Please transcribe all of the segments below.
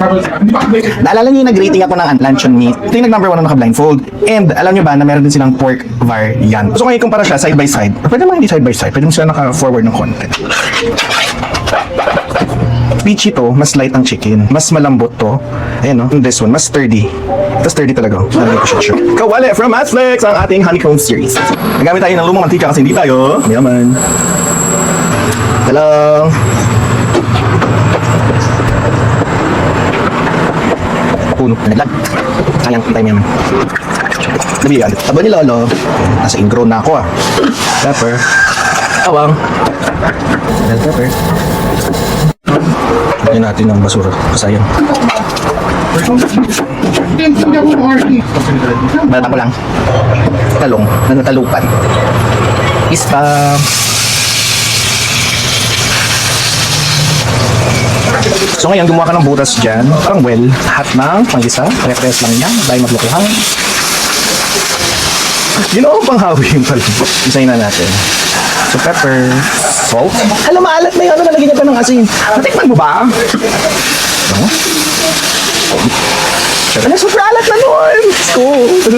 Naalala niyo yung nag-rating ako ng luncheon meat? Ito yung nag-number 1 na naka-blindfold. And alam niyo ba na meron din silang pork variant. So kung ikumpara siya side by side, or pwede naman hindi side by side, pwede mo sila naka-forward ng konti. Peachy to, mas light ang chicken. Mas malambot to. Ayan no, this one, mas sturdy. Ito sturdy talaga. Kawali from Masflex, ang ating honeycomb series. Nagamit tayo ng lumang mantika kasi hindi tayo mayaman. Hello. Puno, naglag. Sayang, tayo mayaman. Nabigyan. Taba ni Lolo. Nasa ingrown na ako ah. Pepper. Awang. Bell pepper. Lagyan natin ng basura. Kasayang. Balata ko lang. Talong. Nanatalupan. Ispa. So ngayon, gumawa ka ng butas dyan. Parang well, lahat ng pang-isa. Pare-pares lang yan. Dahil maglukuhan. You know, panghawi yung talong. Isayin na natin. So pepper, salt. Alam, maalat na yun. Ano, nalagyan niya pa ng asin. Natikman mo ba? No? Ano, super alat na nun. So,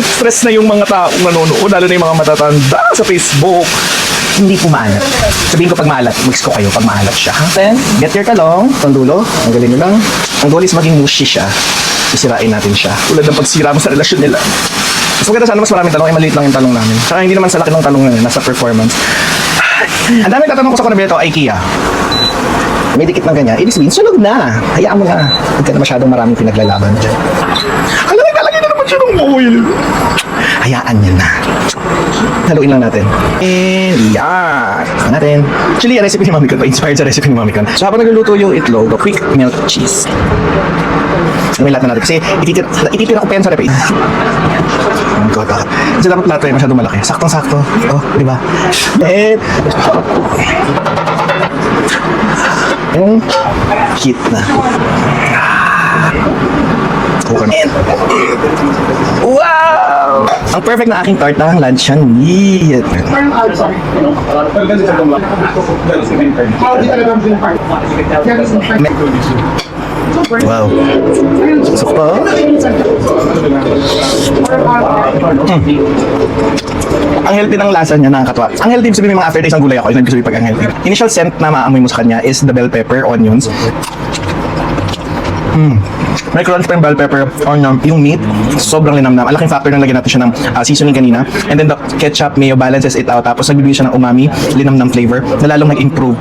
stress na yung mga taong nanonood. Lalo na yung mga matatanda sa Facebook. Hindi po maalat. Sabihin ko pag maalat, mix ko kayo pag maalat siya. Then, get your talong. Ang dulo. Ang galing nyo lang. Ang goal is maging mushy siya. Isirain natin siya. Tulad ng pagsira mo sa relasyon nila. Mas maganda sana mas maraming talong. Ay, maliit lang yung talong namin. Saka hindi naman sa laki ng talong na yun. Nasa performance. Ang dami tatanong ko sa kanila ito, IKEA. May dikit ng ganyan. Ibig sabihin, sunog na. Hayaan mo na. Huwag ka na masyadong maraming pinaglalaban dyan. Alam, naglalagay na naman siya ng oil. Hayaan niya na. Haluin lang natin. And yan. Ito natin. Actually, yung recipe ni Mami Con. Pa-inspired sa recipe ni Mami Con. So, habang nagluluto yung itlog, quick melt cheese. Ano may lahat na natin? Kasi ititira ko pa yan sa repe. Oh my God, bakit? Kasi dapat plato eh, masyadong malaki. Saktong-sakto. Oh, di ba? And yung heat na. And wow! Ang perfect na aking tartang luncheon meat. Wow. Gusto ko pa. Ang healthy ng lasa niya, nakakatuwa. Ang healthy, sabihin mga aftertaste ng gulay ako, yun ang sabihin pag ang healthy. Initial scent na maamoy mo sa kanya is the bell pepper, onions. May crunch pa yung bell pepper, onion, yung meat, sobrang linamnam. Ang laking factor na lagyan natin siya ng seasoning kanina. And then the ketchup, mayo balances it out. Tapos nagbibigay siya ng umami, linamnam flavor, na lalong nag-improve.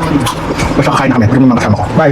Basta kakain na kami, kami mga kasama ko. Bye!